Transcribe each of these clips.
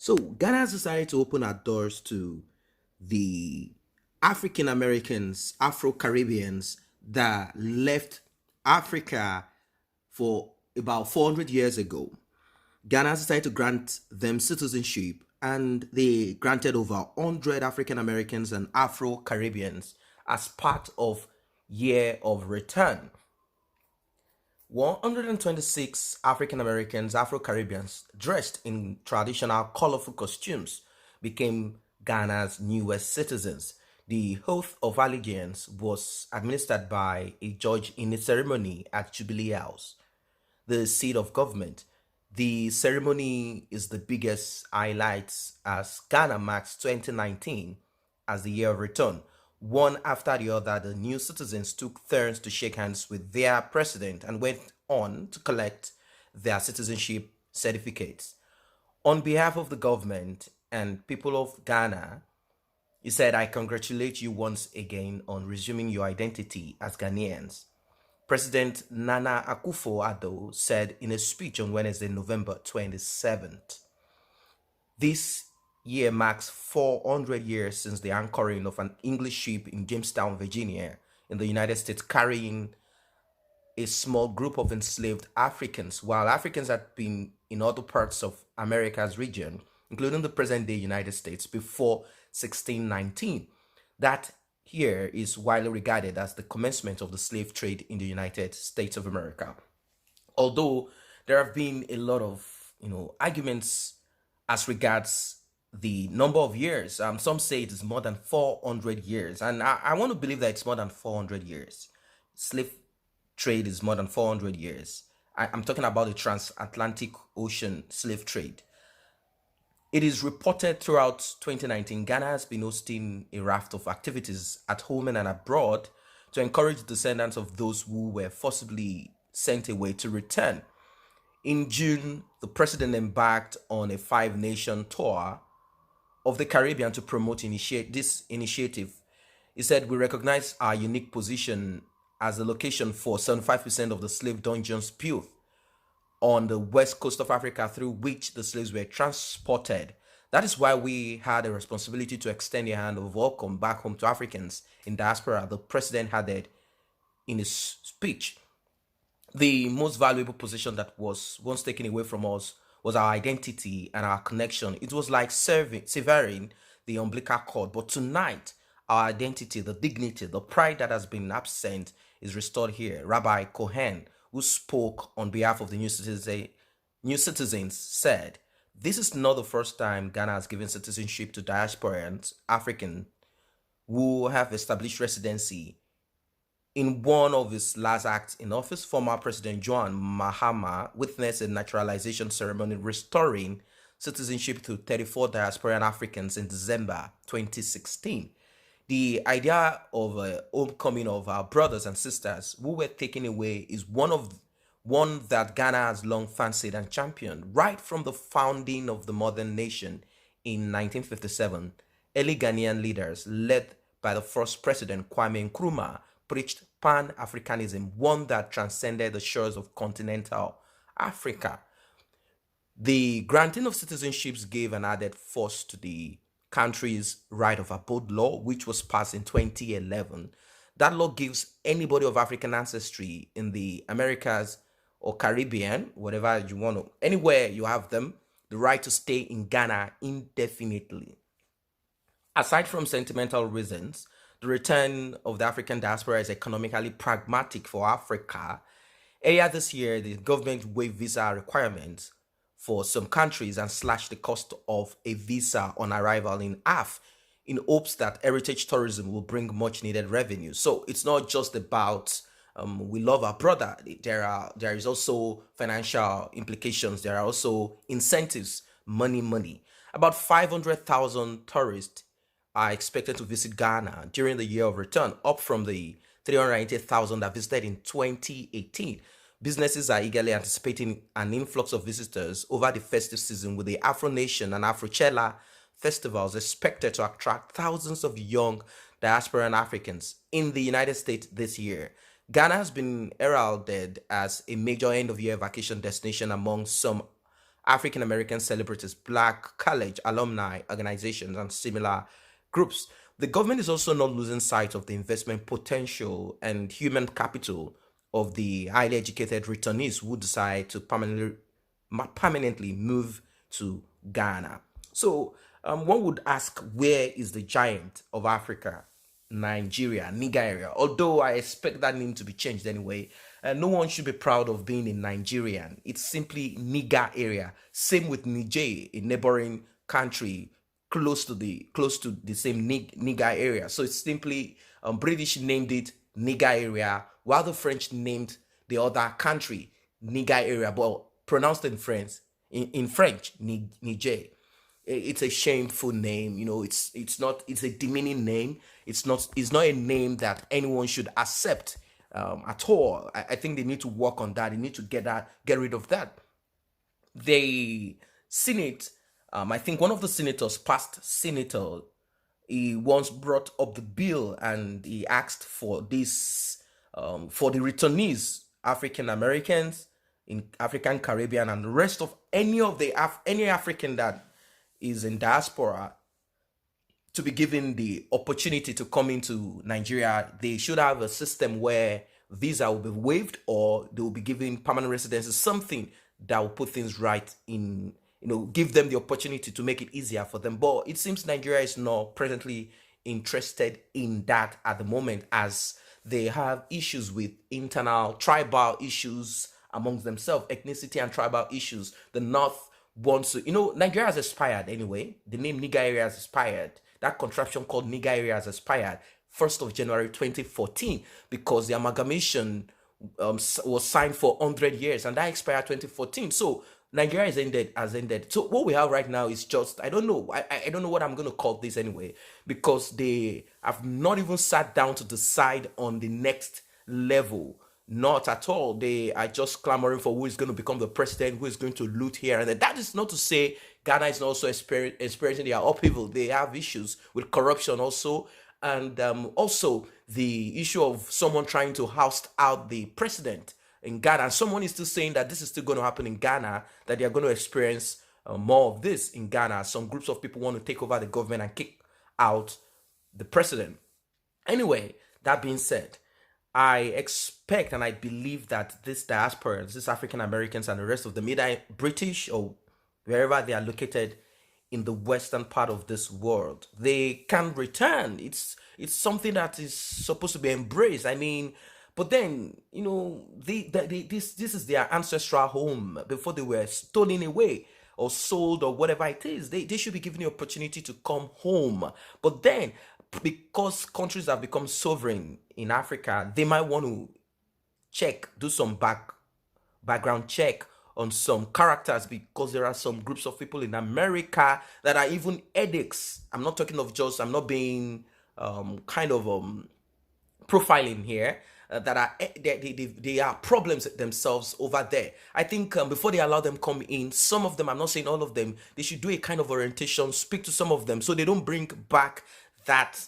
So Ghana has decided to open our doors to the African Americans, Afro Caribbeans that left Africa for about 400 years ago. Ghana has decided to grant them citizenship, and they granted over 100 African Americans and Afro Caribbeans as part of Year of Return. 126 African Americans, Afro Caribbeans, dressed in traditional colorful costumes, became Ghana's newest citizens. The oath of allegiance was administered by a judge in a ceremony at Jubilee House, the seat of government. The ceremony is the biggest highlights as Ghana marks 2019 as the year of return. One after the other, the new citizens took turns to shake hands with their president and went on to collect their citizenship certificates. On behalf of the government and people of Ghana, he said, I congratulate you once again on resuming your identity as Ghanaians. President Nana Akufo-Addo said in a speech on Wednesday, November 27th. This year marks 400 years since the anchoring of an English ship in Jamestown, Virginia, in the United States, carrying a small group of enslaved Africans, while Africans had been in other parts of America's region, including the present day United States, before 1619. That here is widely regarded as the commencement of the slave trade in the United States of America. Although there have been a lot of arguments as regards the number of years. Some say it is more than 400 years, and I want to believe that it's more than 400 years. Slave trade is more than 400 years. I'm talking about the transatlantic ocean slave trade. It is reported throughout 2019, Ghana has been hosting a raft of activities at home and abroad to encourage descendants of those who were forcibly sent away to return. In June, the president embarked on a five-nation tour of the Caribbean to promote this initiative. He said, we recognize our unique position as a location for 75% of the slave dungeons built on the west coast of Africa through which the slaves were transported. That is why we had a responsibility to extend a hand of welcome back home to Africans in diaspora, the president added in his speech. The most valuable possession that was once taken away from us was our identity and our connection. It was like severing the umbilical cord. But tonight, our identity, the dignity, the pride that has been absent is restored here. Rabbi Cohen, who spoke on behalf of the new citizens, said, this is not the first time Ghana has given citizenship to diasporans, African, who have established residency. In one of his last acts in office, former President John Mahama witnessed a naturalization ceremony restoring citizenship to 34 diasporan Africans in December 2016. The idea of a homecoming of our brothers and sisters who were taken away is one that Ghana has long fancied and championed right from the founding of the modern nation in 1957. Early Ghanaian leaders, led by the first president Kwame Nkrumah, preached Pan-Africanism, one that transcended the shores of continental Africa. The granting of citizenships gave an added force to the country's right of abode law, which was passed in 2011. That law gives anybody of African ancestry in the Americas or Caribbean, whatever you want to, anywhere you have them, the right to stay in Ghana indefinitely. Aside from sentimental reasons, the return of the African diaspora is economically pragmatic for Africa. Earlier this year, the government waived visa requirements for some countries and slashed the cost of a visa on arrival in half in hopes that heritage tourism will bring much needed revenue. So it's not just about we love our brother. There is also financial implications. There are also incentives, money. About 500,000 tourists are expected to visit Ghana during the year of return, up from the 380,000 that visited in 2018. Businesses are eagerly anticipating an influx of visitors over the festive season, with the Afro Nation and Afrochella festivals expected to attract thousands of young diasporan Africans in the United States this year. Ghana has been heralded as a major end-of-year vacation destination among some African American celebrities, black college alumni organizations, and similar groups. The government is also not losing sight of the investment potential and human capital of the highly educated returnees who decide to permanently move to Ghana. So one would ask, where is the giant of Africa? Nigeria, Niger area. Although I expect that name to be changed anyway, no one should be proud of being a Nigerian. It's simply Niger area. Same with Niger, a neighboring country close to the same Niger area. So it's simply British named it Niger area, while the French named the other country Niger area, but pronounced in French Niger. It's a shameful name. It's a demeaning name. It's not a name that anyone should accept at all. I think they need to work on that. They need to get rid of that. The Senate, I think one of the senators, past senator, he once brought up the bill and he asked for this, for the returnees, African Americans in African Caribbean and the rest of any African that is in diaspora, to be given the opportunity to come into Nigeria. They should have a system where visa will be waived or they will be given permanent residency, something that will put things right in, give them the opportunity to make it easier for them. But it seems Nigeria is not presently interested in that at the moment, as they have issues with internal tribal issues amongst themselves, ethnicity and tribal issues. The North wants to, Nigeria has expired anyway. The name Niger area has expired. That contraption called Niger area has expired 1st of January 2014, because the amalgamation was signed for 100 years and that expired 2014. So Nigeria has ended. So what we have right now is just, I don't know. I don't know what I'm going to call this anyway, because they have not even sat down to decide on the next level. Not at all. They are just clamoring for who is going to become the president, who is going to loot here and there. That is not to say Ghana is also experiencing their upheaval. They have issues with corruption also, and also the issue of someone trying to oust out the president in Ghana. And someone is still saying that this is still going to happen in Ghana, that they are going to experience more of this in Ghana. Some groups of people want to take over the government and kick out the president. Anyway, that being said, I expect and I believe that this diaspora, these African Americans and the rest of them, either British or wherever they are located in the western part of this world, they can return. It's something that is supposed to be embraced. I mean, but then this is their ancestral home before they were stolen away or sold or whatever it is. They should be given the opportunity to come home. But then, because countries have become sovereign in Africa, they might want to do some background check on some characters, because there are some groups of people in America that are even addicts. I'm not talking of just, I'm not being kind of profiling here, that are they are problems themselves over there. I think before they allow them come in, some of them, I'm not saying all of them, they should do a kind of orientation, speak to some of them so they don't bring back that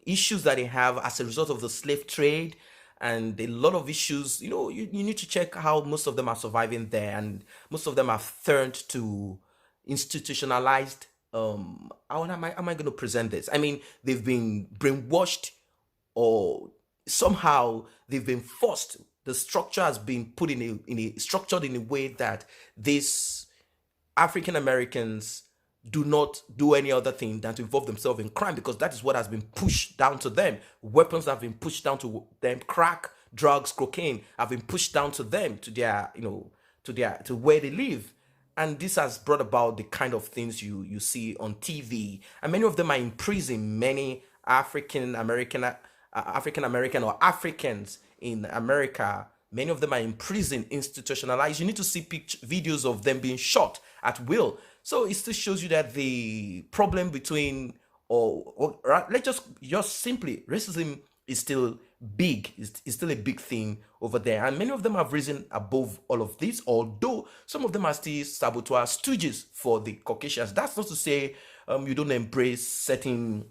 issues that they have as a result of the slave trade and a lot of issues. You need to check how most of them are surviving there, and most of them have turned to institutionalized, how am I going to present this? I mean, they've been brainwashed, or somehow they've been forced. The structure has been put structured in a way that these African Americans do not do any other thing than to involve themselves in crime, because that is what has been pushed down to them. Weapons have been pushed down to them. Crack, drugs, cocaine have been pushed down to them, to their, to where they live. And this has brought about the kind of things you see on TV. And many of them are in prison. Many African American or Africans in America, many of them are in prison, institutionalized. You need to see videos of them being shot at will. So it still shows you that the problem between, let's just simply, racism is still big. Is still a big thing over there. And many of them have risen above all of this, although some of them are still saboteur stooges for the Caucasians. That's not to say you don't embrace certain,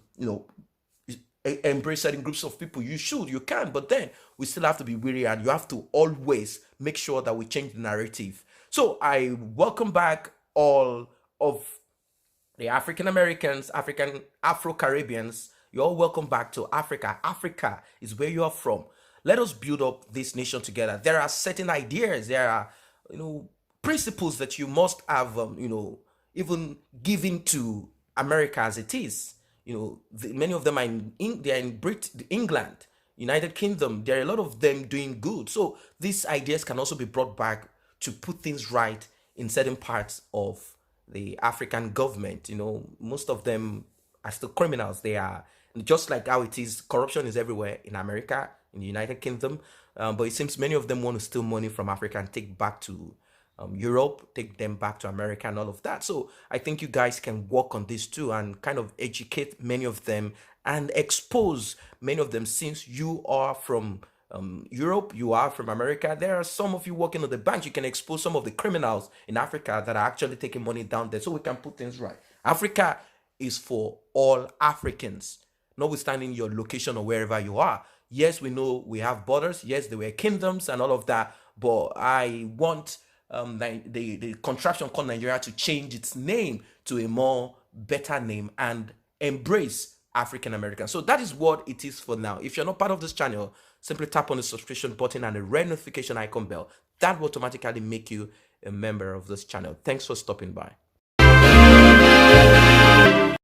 embrace certain groups of people. You can, but then we still have to be wary, and you have to always make sure that we change the narrative So I welcome back all of the African Americans, African Afro Caribbeans. You're all welcome back to Africa. Africa is where you are from. Let us build up this nation together. There are certain ideas, there are, you know, principles that you must have, even given to America as it is. Many of them are they are in England, United Kingdom. There are a lot of them doing good. So these ideas can also be brought back to put things right in certain parts of the African government. Most of them are still criminals. They are just like how it is. Corruption is everywhere in America, in the United Kingdom, but it seems many of them want to steal money from Africa and take back to Europe, take them back to America, and all of that. So I think you guys can work on this too and kind of educate many of them and expose many of them, since you are from Europe, you are from America. There are some of you working at the bank. You can expose some of the criminals in Africa that are actually taking money down there, so we can put things right. Africa is for all Africans, notwithstanding your location or wherever you are. Yes, we know we have borders. Yes, there were kingdoms and all of that, but I want the contraption called Nigeria to change its name to a more better name and embrace African Americans. So that is what it is for now. If you're not part of this channel, simply tap on the subscription button and the red notification icon bell. That will automatically make you a member of this channel. Thanks for stopping by.